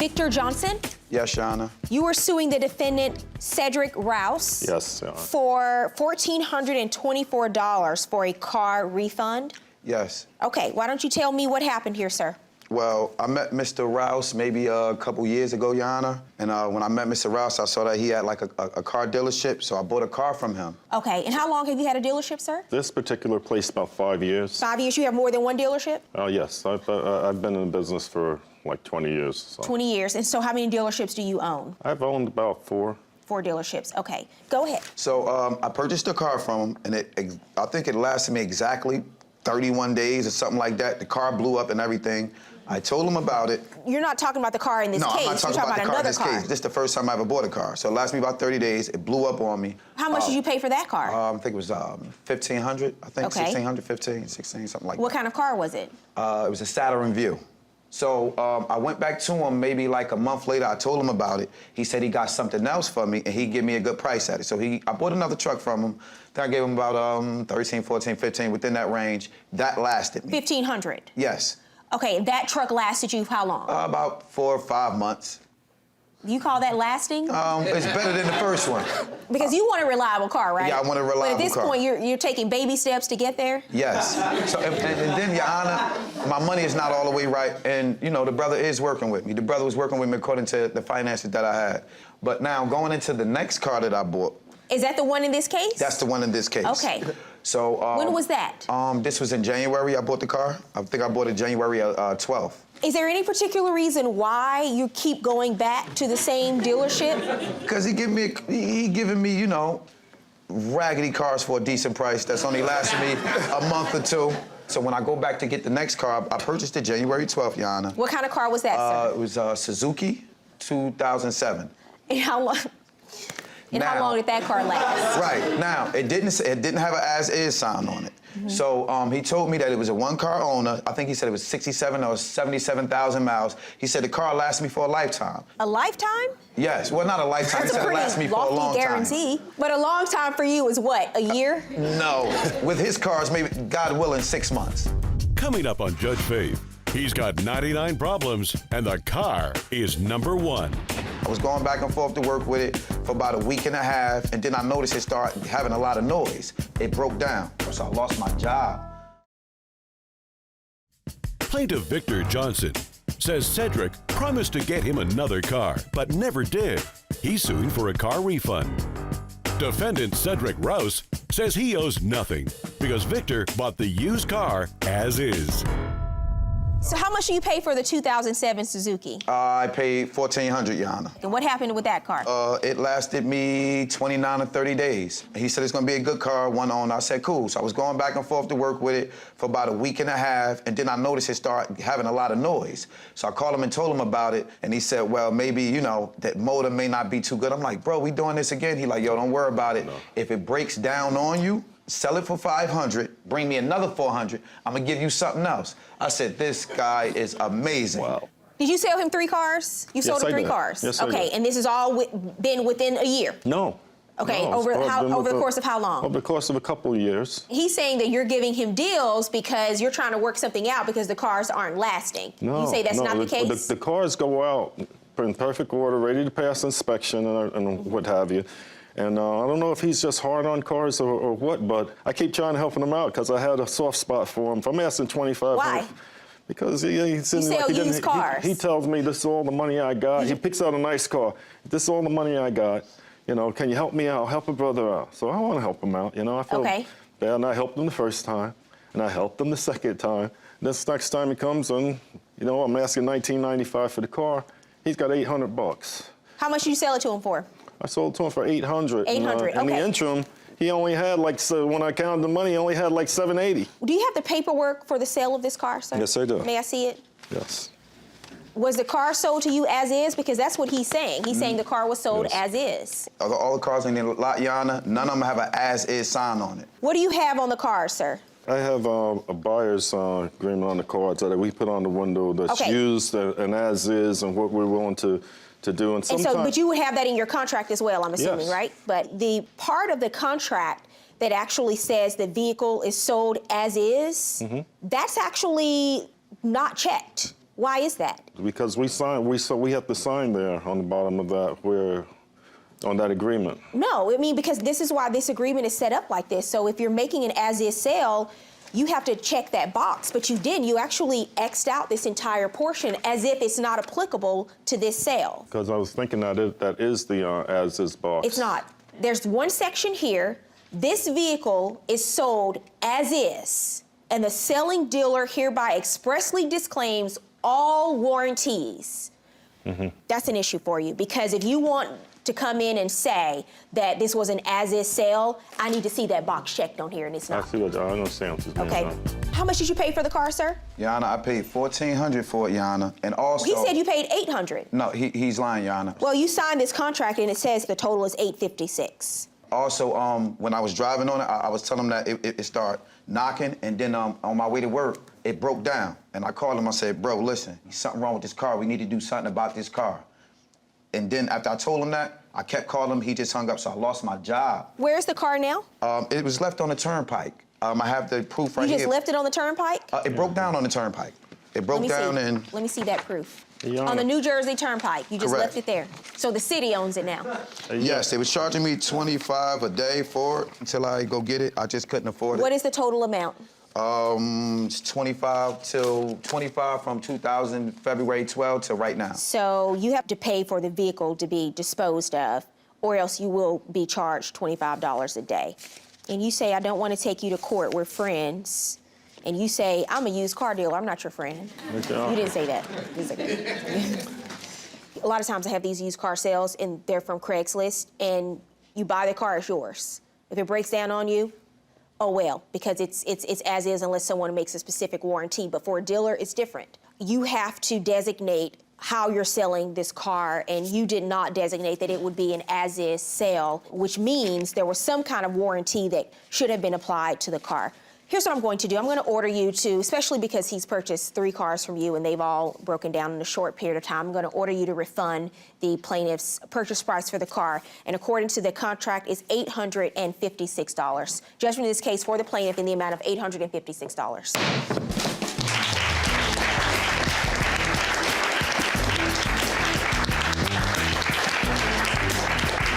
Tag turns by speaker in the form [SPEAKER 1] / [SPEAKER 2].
[SPEAKER 1] Victor Johnson?
[SPEAKER 2] Yes, Your Honor.
[SPEAKER 1] You are suing the defendant, Cedric Rouse.
[SPEAKER 3] Yes, Your Honor.
[SPEAKER 1] For $1,424 for a car refund?
[SPEAKER 2] Yes.
[SPEAKER 1] Okay, why don't you tell me what happened here, sir?
[SPEAKER 2] Well, I met Mr. Rouse maybe a couple years ago, Your Honor. And when I met Mr. Rouse, I saw that he had like a car dealership, so I bought a car from him.
[SPEAKER 1] Okay, and how long have you had a dealership, sir?
[SPEAKER 3] This particular place, about 5 years.
[SPEAKER 1] 5 years? You have more than one dealership?
[SPEAKER 3] Yes, I've been in business for like 20 years. So.
[SPEAKER 1] 20 years. And so how many dealerships do you own?
[SPEAKER 3] I've owned about 4.
[SPEAKER 1] 4 dealerships. Okay, go ahead.
[SPEAKER 2] So I purchased a car from him, and I think it lasted me exactly 31 days or something like that. The car blew up and everything. I told him about it.
[SPEAKER 1] You're not talking about the car in this case.
[SPEAKER 2] No, I'm not talking about the car in this case. This is the first time I ever bought a car. So it lasted me about 30 days. It blew up on me.
[SPEAKER 1] How much did you pay for that car?
[SPEAKER 2] I think it was $1,500. I think
[SPEAKER 1] Okay.
[SPEAKER 2] 1,600, 15, 16, something like that.
[SPEAKER 1] What kind of car was it?
[SPEAKER 2] It was a Saturn View. So I went back to him maybe like a month later. I told him about it. He said he got something else for me, and he'd give me a good price at it. So I bought another truck from him. Then I gave him about 13, 14, 15, within that range. That lasted me.
[SPEAKER 1] 1,500?
[SPEAKER 2] Yes.
[SPEAKER 1] Okay, that truck lasted you how long?
[SPEAKER 2] About 4 or 5 months.
[SPEAKER 1] You call that lasting?
[SPEAKER 2] It's better than the first one.
[SPEAKER 1] Because you want a reliable car, right?
[SPEAKER 2] Yeah, I want a reliable car.
[SPEAKER 1] But at this point, you're taking baby steps to get there?
[SPEAKER 2] Yes. So, and then, Your Honor, my money is not all the way right, and, you know, the brother is working with me. The brother was working with me according to the finances that I had. But now, going into the next car that I bought.
[SPEAKER 1] Is that the one in this case?
[SPEAKER 2] That's the one in this case.
[SPEAKER 1] Okay.
[SPEAKER 2] So,
[SPEAKER 1] when was that?
[SPEAKER 2] This was in January, I bought the car. I think I bought it January 12th.
[SPEAKER 1] Is there any particular reason why you keep going back to the same dealership?
[SPEAKER 2] Because he giving me, you know, raggedy cars for a decent price that's only lasted me a month or 2. So when I go back to get the next car, I purchased it January 12th, Your Honor.
[SPEAKER 1] What kind of car was that, sir?
[SPEAKER 2] It was a Suzuki 2007.
[SPEAKER 1] And how long? And how long did that car last?
[SPEAKER 2] Right. Now, it didn't have an as-is sign on it. Mm-hmm. So he told me that it was a one-car owner. I think he said it was 67 or 77,000 miles. He said the car lasted me for a lifetime.
[SPEAKER 1] A lifetime?
[SPEAKER 2] Yes. Well, not a lifetime.
[SPEAKER 1] That's
[SPEAKER 2] he said it lasted me for a long
[SPEAKER 1] guarantee.
[SPEAKER 2] time.
[SPEAKER 1] But a long time for you is what, a year?
[SPEAKER 2] No. With his cars, maybe, God willing, 6 months.
[SPEAKER 4] Coming up on Judge Faith, he's got 99 problems, and the car is number 1.
[SPEAKER 2] I was going back and forth to work with it for about a week and a half, and then I noticed it started having a lot of noise. It broke down, so I lost my job.
[SPEAKER 4] Plaintiff Victor Johnson says Cedric promised to get him another car, but never did. He's suing for a car refund. Defendant Cedric Rouse says he owes nothing because Victor bought the used car as is.
[SPEAKER 1] So how much do you pay for the 2007 Suzuki?
[SPEAKER 2] I paid $1,400, Your Honor.
[SPEAKER 1] And what happened with that car?
[SPEAKER 2] It lasted me 29 or 30 days. He said it's gonna be a good car, one owner. I said, cool. So I was going back and forth to work with it for about a week and a half, and then I noticed it started having a lot of noise. So I called him and told him about it, and he said, well, maybe, you know, that motor may not be too good. I'm like, bro, we doing this again? He like, yo, don't worry about it. No. If it breaks down on you, sell it for $500, bring me another $400, I'm gonna give you something else. I said, this guy is amazing.
[SPEAKER 3] Wow.
[SPEAKER 1] Did you sell him 3 cars? You sold him 3 cars?
[SPEAKER 3] Yes, I did.
[SPEAKER 1] Okay, and this has all been within a year?
[SPEAKER 3] No.
[SPEAKER 1] Okay,
[SPEAKER 3] no,
[SPEAKER 1] over the course of how long?
[SPEAKER 3] Over the course of a couple of years.
[SPEAKER 1] He's saying that you're giving him deals because you're trying to work something out because the cars aren't lasting.
[SPEAKER 3] No,
[SPEAKER 1] you say that's not the case?
[SPEAKER 3] The cars go out in perfect order, ready to pass inspection and what have you. And I don't know if he's just hard on cars or what, but I keep trying to help him out because I had a soft spot for him. If I'm asking $2,500.
[SPEAKER 1] Why?
[SPEAKER 3] Because he's in
[SPEAKER 1] like used cars.
[SPEAKER 3] He tells me this is all the money I got. He picks out a nice car. This is all the money I got. You know, can you help me out? Help a brother out. So I want to help him out. You know, I feel bad, and I helped him the first time, and I helped him the second time. This next time he comes and, you know, I'm asking $1,995 for the car. He's got $800.
[SPEAKER 1] How much did you sell it to him for?
[SPEAKER 3] I sold it to him for $800.
[SPEAKER 1] $800,
[SPEAKER 3] In the interim, he only had like, so when I counted the money, he only had like $780.
[SPEAKER 1] Do you have the paperwork for the sale of this car, sir?
[SPEAKER 3] Yes, I do.
[SPEAKER 1] May I see it?
[SPEAKER 3] Yes.
[SPEAKER 1] Was the car sold to you as is? Because that's what he's saying. He's saying the car was sold as is.
[SPEAKER 2] All the cars in the lot, Your Honor, none of them have an as-is sign on it.
[SPEAKER 1] What do you have on the car, sir?
[SPEAKER 3] I have a buyer's agreement on the car that we put on the window that's used and as is and what we're willing to do. And
[SPEAKER 1] so, but you would have that in your contract as well, I'm assuming,
[SPEAKER 3] yes.
[SPEAKER 1] right? But the part of the contract that actually says the vehicle is sold as is, that's actually not checked. Why is that?
[SPEAKER 3] Because we have to sign there on the bottom of that on that agreement.
[SPEAKER 1] No, I mean, because this is why this agreement is set up like this. So if you're making an as-is sale, you have to check that box, but you didn't. You actually X'd out this entire portion as if it's not applicable to this sale.
[SPEAKER 3] Because I was thinking that is the as-is box.
[SPEAKER 1] It's not. There's one section here. This vehicle is sold as is, and the selling dealer hereby expressly disclaims all warranties. Mm-hmm. That's an issue for you, because if you want to come in and say that this was an as-is sale, I need to see that box checked on here, and it's not.
[SPEAKER 3] I understand what you're
[SPEAKER 1] saying. Okay. How much did you pay for the car, sir?
[SPEAKER 2] Your Honor, I paid $1,400 for it, Your Honor, and also...
[SPEAKER 1] He said you paid $800.
[SPEAKER 2] No, he's lying, Your Honor.
[SPEAKER 1] Well, you signed this contract, and it says the total is $856.
[SPEAKER 2] Also, when I was driving on it, I was telling him that it started knocking, and then on my way to work, it broke down. And I called him, I said, bro, listen, there's something wrong with this car. We need to do something about this car. And then after I told him that, I kept calling him, he just hung up, so I lost my job.
[SPEAKER 1] Where's the car now?
[SPEAKER 2] It was left on the turnpike. I have the proof right here.
[SPEAKER 1] You just left it on the turnpike?
[SPEAKER 2] It broke down on the turnpike. It broke down and...
[SPEAKER 1] Let me see that proof.
[SPEAKER 3] Yeah.
[SPEAKER 1] On the New Jersey Turnpike, you just
[SPEAKER 2] Correct.
[SPEAKER 1] left it there. So the city owns it now.
[SPEAKER 2] Yes, they was charging me $25 a day for it until I go get it. I just couldn't afford it.
[SPEAKER 1] What is the total amount?
[SPEAKER 2] It's 25 from 2000, February 12 to right now.
[SPEAKER 1] So you have to pay for the vehicle to be disposed of, or else you will be charged $25 a day. And you say, I don't want to take you to court, we're friends. And you say, I'm a used car dealer, I'm not your friend. You didn't say that. You didn't say that. A lot of times I have these used car sales, and they're from Craigslist, and you buy the car, it's yours. If it breaks down on you, oh well, because it's as is unless someone makes a specific warranty. But for a dealer, it's different. You have to designate how you're selling this car, and you did not designate that it would be an as-is sale, which means there was some kind of warranty that should have been applied to the car. Here's what I'm going to do. I'm going to order you to, especially because he's purchased 3 cars from you and they've all broken down in a short period of time, I'm going to order you to refund the plaintiff's purchase price for the car. And according to the contract, is $856. Judgment in this case for the plaintiff in the amount of $856.